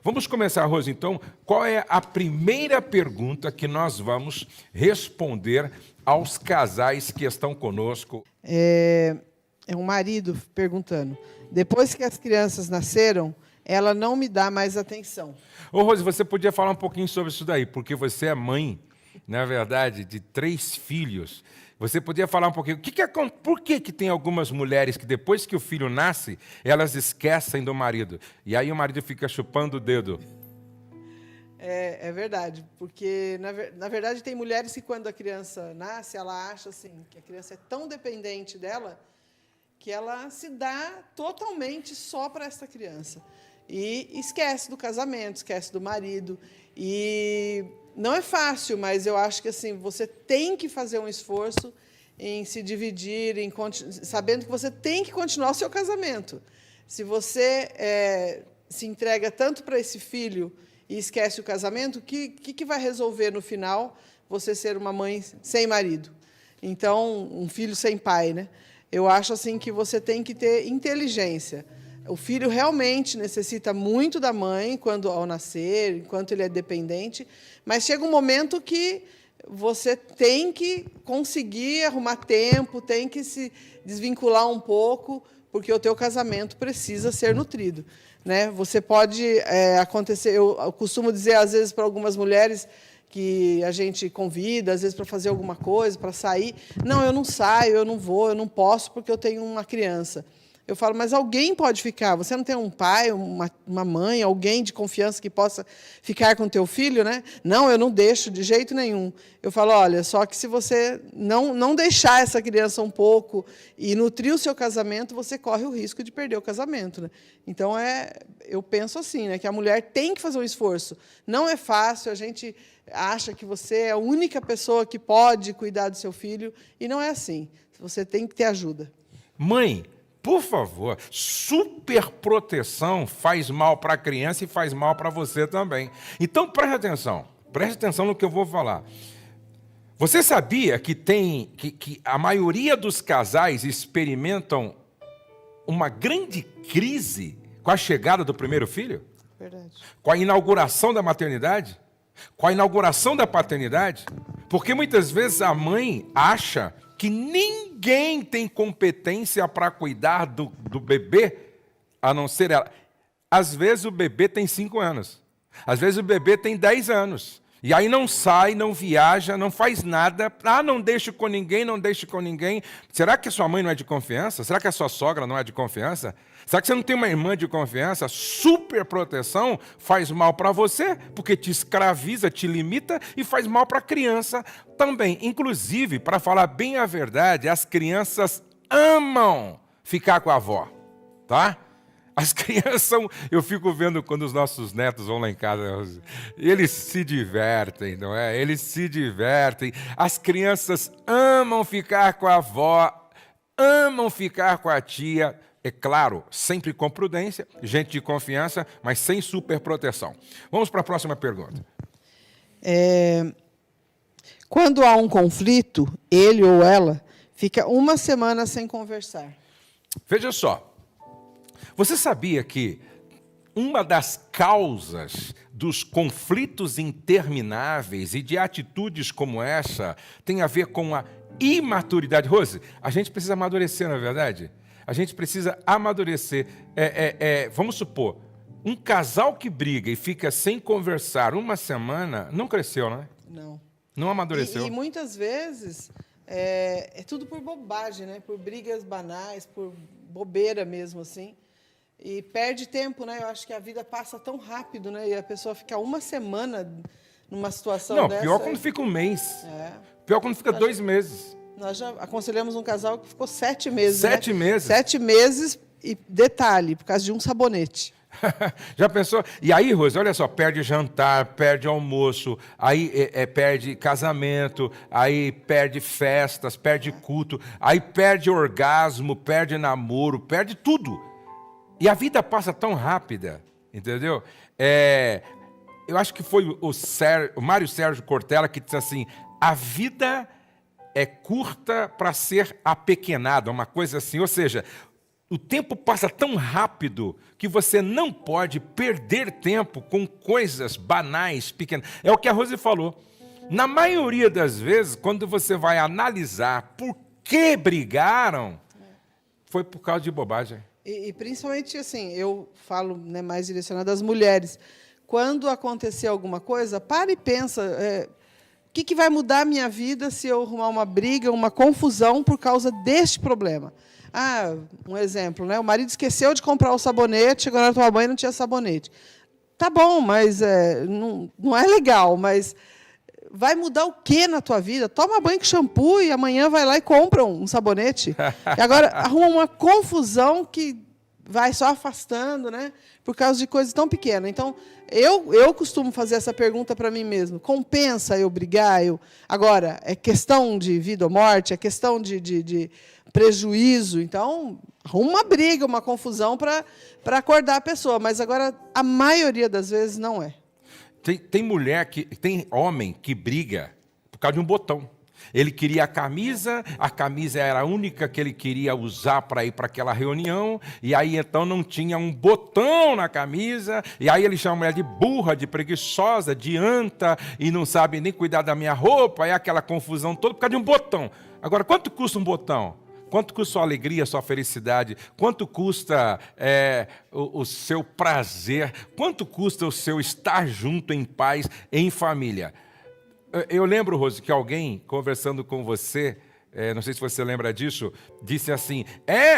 Vamos começar, Rose, então. Qual é a primeira pergunta que nós vamos responder aos casais que estão conosco? É um marido perguntando. Depois que as crianças nasceram, ela não me dá mais atenção. Ô, Rose, você podia falar um pouquinho sobre isso daí, porque você é mãe, na verdade, de 3 filhos. Você podia falar um pouquinho, por que tem algumas mulheres que depois que o filho nasce, elas esquecem do marido? E aí o marido fica chupando o dedo. É verdade, porque, na verdade, tem mulheres que, quando a criança nasce, ela acha assim, que a criança é tão dependente dela, que ela se dá totalmente só para essa criança. E esquece do casamento, esquece do marido. E não é fácil, mas eu acho que assim, você tem que fazer um esforço em se dividir, sabendo que você tem que continuar o seu casamento. Se você se entrega tanto para esse filho e esquece o casamento, o que vai resolver no final você ser uma mãe sem marido? Então, um filho sem pai, né? Eu acho assim que você tem que ter inteligência. O filho realmente necessita muito da mãe ao nascer, enquanto ele é dependente, mas chega um momento que você tem que conseguir arrumar tempo, tem que se desvincular um pouco, porque o teu casamento precisa ser nutrido, né? Você pode acontecer, eu costumo dizer às vezes para algumas mulheres que a gente convida, às vezes para fazer alguma coisa, para sair, não, eu não saio, eu não vou, eu não posso porque eu tenho uma criança. Eu falo, mas alguém pode ficar. Você não tem um pai, uma mãe, alguém de confiança que possa ficar com o teu filho, né? Não, eu não deixo de jeito nenhum. Eu falo, olha, só que se você não deixar essa criança um pouco e nutrir o seu casamento, você corre o risco de perder o casamento, né? Então, eu penso assim, né, que a mulher tem que fazer um esforço. Não é fácil, a gente acha que você é a única pessoa que pode cuidar do seu filho, e não é assim. Você tem que ter ajuda. Mãe, por favor, superproteção faz mal para a criança e faz mal para você também. Então, preste atenção no que eu vou falar. Você sabia que a maioria dos casais experimentam uma grande crise com a chegada do primeiro filho? Verdade. Com a inauguração da maternidade? Com a inauguração da paternidade? Porque muitas vezes a mãe acha que ninguém tem competência para cuidar do bebê, a não ser ela. Às vezes o bebê tem 5 anos. Às vezes o bebê tem 10 anos. E aí não sai, não viaja, não faz nada. Ah, não deixo com ninguém, não deixo com ninguém. Será que a sua mãe não é de confiança? Será que a sua sogra não é de confiança? Será que você não tem uma irmã de confiança? Superproteção faz mal para você, porque te escraviza, te limita e faz mal para a criança também. Inclusive, para falar bem a verdade, as crianças amam ficar com a avó, tá? As crianças eu fico vendo quando os nossos netos vão lá em casa, eles se divertem, não é? Eles se divertem. As crianças amam ficar com a avó, amam ficar com a tia. É claro, sempre com prudência, gente de confiança, mas sem superproteção. Vamos para a próxima pergunta. Quando há um conflito, ele ou ela fica uma semana sem conversar. Veja só. Você sabia que uma das causas dos conflitos intermináveis e de atitudes como essa tem a ver com a imaturidade? Rose, a gente precisa amadurecer, não é verdade? A gente precisa amadurecer. Vamos supor, um casal que briga e fica sem conversar uma semana, não cresceu, né? Não. Não amadureceu. E muitas vezes é tudo por bobagem, né? Por brigas banais, por bobeira mesmo, assim. E perde tempo, né? Eu acho que a vida passa tão rápido, né? E a pessoa fica uma semana numa situação dessa. Não, pior quando fica um mês. Pior quando fica 2 meses. Nós já aconselhamos um casal que ficou 7 meses. 7 meses? 7 meses, e detalhe, por causa de um sabonete. Já pensou? E aí, Rose, olha só, perde jantar, perde almoço, aí perde casamento, aí perde festas, perde culto, aí perde orgasmo, perde namoro, perde tudo. E a vida passa tão rápida, entendeu? Eu acho que foi o Mário Sérgio Cortella que disse assim, a vida é curta para ser apequenada, uma coisa assim. Ou seja, o tempo passa tão rápido que você não pode perder tempo com coisas banais, pequenas. É o que a Rose falou. Na maioria das vezes, quando você vai analisar por que brigaram, foi por causa de bobagem. E principalmente, assim, eu falo, né, mais direcionado às mulheres. Quando acontecer alguma coisa, para e pensa, o que vai mudar a minha vida se eu arrumar uma briga, uma confusão por causa deste problema? Um exemplo, né? O marido esqueceu de comprar o sabonete, chegou na hora de tomar banho e não tinha sabonete. Tá bom, mas não é legal, mas vai mudar o que na tua vida? Toma banho com shampoo e amanhã vai lá e compra um sabonete. E agora arruma uma confusão que vai só afastando, né? Por causa de coisas tão pequenas. Então, eu costumo fazer essa pergunta para mim mesmo. Compensa eu brigar? Agora, é questão de vida ou morte? É questão de prejuízo? Então, arruma uma briga, uma confusão para acordar a pessoa. Mas agora, a maioria das vezes, não é. Tem homem que briga por causa de um botão. Ele queria a camisa era a única que ele queria usar para ir para aquela reunião, e aí então não tinha um botão na camisa, e aí ele chama a mulher de burra, de preguiçosa, de anta, e não sabe nem cuidar da minha roupa, é aquela confusão toda por causa de um botão. Agora, quanto custa um botão? Quanto custa sua alegria, sua felicidade? Quanto custa o seu prazer? Quanto custa o seu estar junto em paz, em família? Eu lembro, Rose, que alguém, conversando com você, não sei se você lembra disso, disse assim,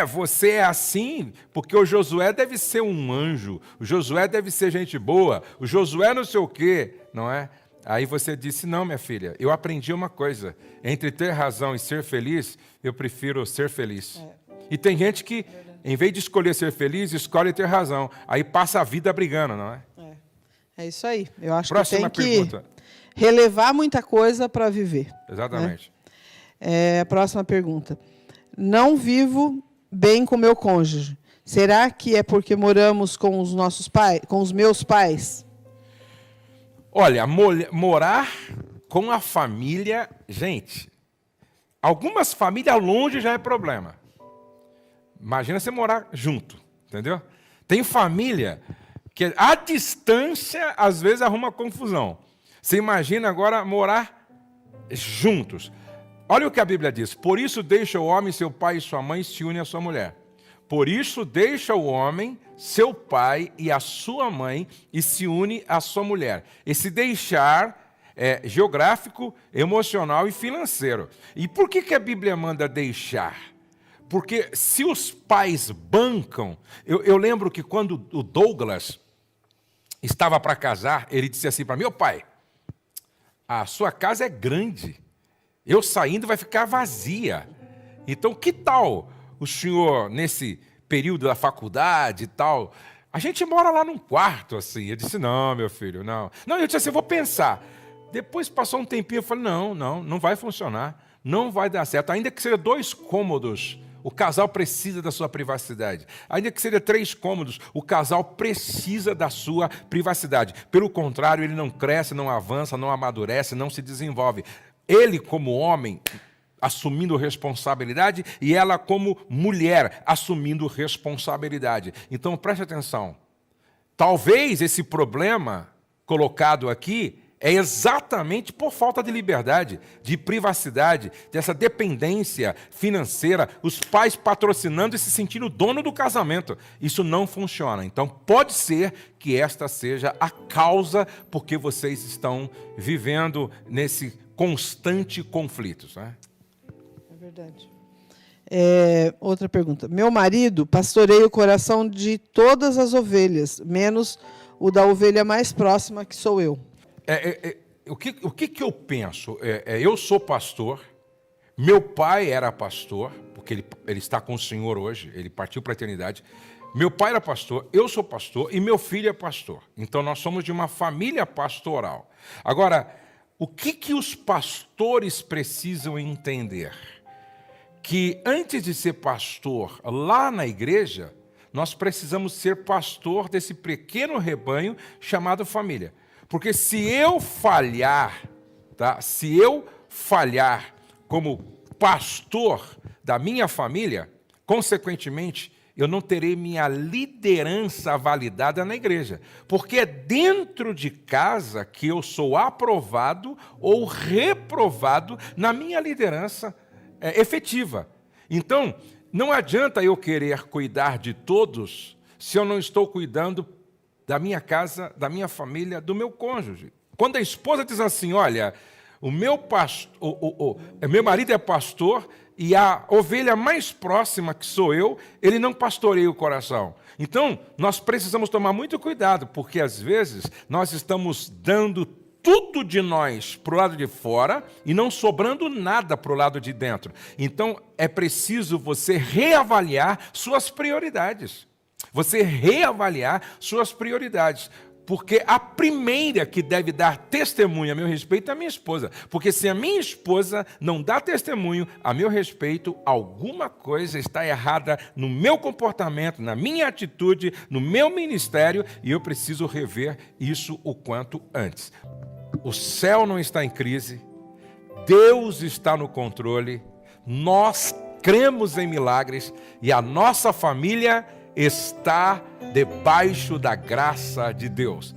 você é assim, porque o Josué deve ser um anjo, o Josué deve ser gente boa, o Josué não sei o quê, não é? Aí você disse, não, minha filha, eu aprendi uma coisa, entre ter razão e ser feliz, eu prefiro ser feliz. E tem gente que, em vez de escolher ser feliz, escolhe ter razão, aí passa a vida brigando, não é? É isso aí, eu acho Próxima que tem pergunta. que relevar muita coisa para viver. Exatamente. A próxima pergunta. Não vivo bem com meu cônjuge. Será que é porque moramos com os nossos pais, com os meus pais? Olha, morar com a família, gente, algumas famílias longe já é problema. Imagina você morar junto, entendeu? Tem família que a distância às vezes arruma confusão. Você imagina agora morar juntos. Olha o que a Bíblia diz. Por isso deixa o homem, seu pai e sua mãe, se une à sua mulher. Por isso deixa o homem, seu pai e a sua mãe, e se une à sua mulher. Esse deixar é geográfico, emocional e financeiro. E por que a Bíblia manda deixar? Porque se os pais bancam... Eu lembro que quando o Douglas estava para casar, ele disse assim para mim, meu pai, a sua casa é grande, eu saindo vai ficar vazia. Então, que tal o senhor, nesse período da faculdade e tal, a gente mora lá num quarto, assim. Eu disse, não, meu filho, não. Não, eu disse assim, eu vou pensar. Depois passou um tempinho, eu falei, não vai funcionar, não vai dar certo. Ainda que seja 2 cômodos, o casal precisa da sua privacidade. Ainda que seja 3 cômodos, o casal precisa da sua privacidade. Pelo contrário, ele não cresce, não avança, não amadurece, não se desenvolve. Ele, como homem, assumindo responsabilidade, e ela, como mulher, assumindo responsabilidade. Então, preste atenção. Talvez esse problema colocado aqui é exatamente por falta de liberdade, de privacidade, dessa dependência financeira, os pais patrocinando e se sentindo dono do casamento. Isso não funciona. Então, pode ser que esta seja a causa porque vocês estão vivendo nesse constante conflito. Né? É verdade. Outra pergunta. Meu marido pastoreia o coração de todas as ovelhas, menos o da ovelha mais próxima, que sou eu. O que eu penso? Eu sou pastor, meu pai era pastor, porque ele está com o Senhor hoje, ele partiu para a eternidade. Meu pai era pastor, eu sou pastor e meu filho é pastor. Então nós somos de uma família pastoral. Agora, o que os pastores precisam entender? Que antes de ser pastor lá na igreja, nós precisamos ser pastor desse pequeno rebanho chamado família. Porque se eu falhar, tá? Se eu falhar como pastor da minha família, consequentemente, eu não terei minha liderança validada na igreja. Porque é dentro de casa que eu sou aprovado ou reprovado na minha liderança efetiva. Então, não adianta eu querer cuidar de todos se eu não estou cuidando da minha casa, da minha família, do meu cônjuge. Quando a esposa diz assim, olha, o meu marido é pastor e a ovelha mais próxima, que sou eu, ele não pastoreia o coração. Então, nós precisamos tomar muito cuidado, porque às vezes nós estamos dando tudo de nós para o lado de fora e não sobrando nada para o lado de dentro. Então, é preciso você reavaliar suas prioridades. Você reavaliar suas prioridades. Porque a primeira que deve dar testemunho a meu respeito é a minha esposa. Porque se a minha esposa não dá testemunho a meu respeito, alguma coisa está errada no meu comportamento, na minha atitude, no meu ministério, e eu preciso rever isso o quanto antes. O céu não está em crise, Deus está no controle, nós cremos em milagres e a nossa família está debaixo da graça de Deus.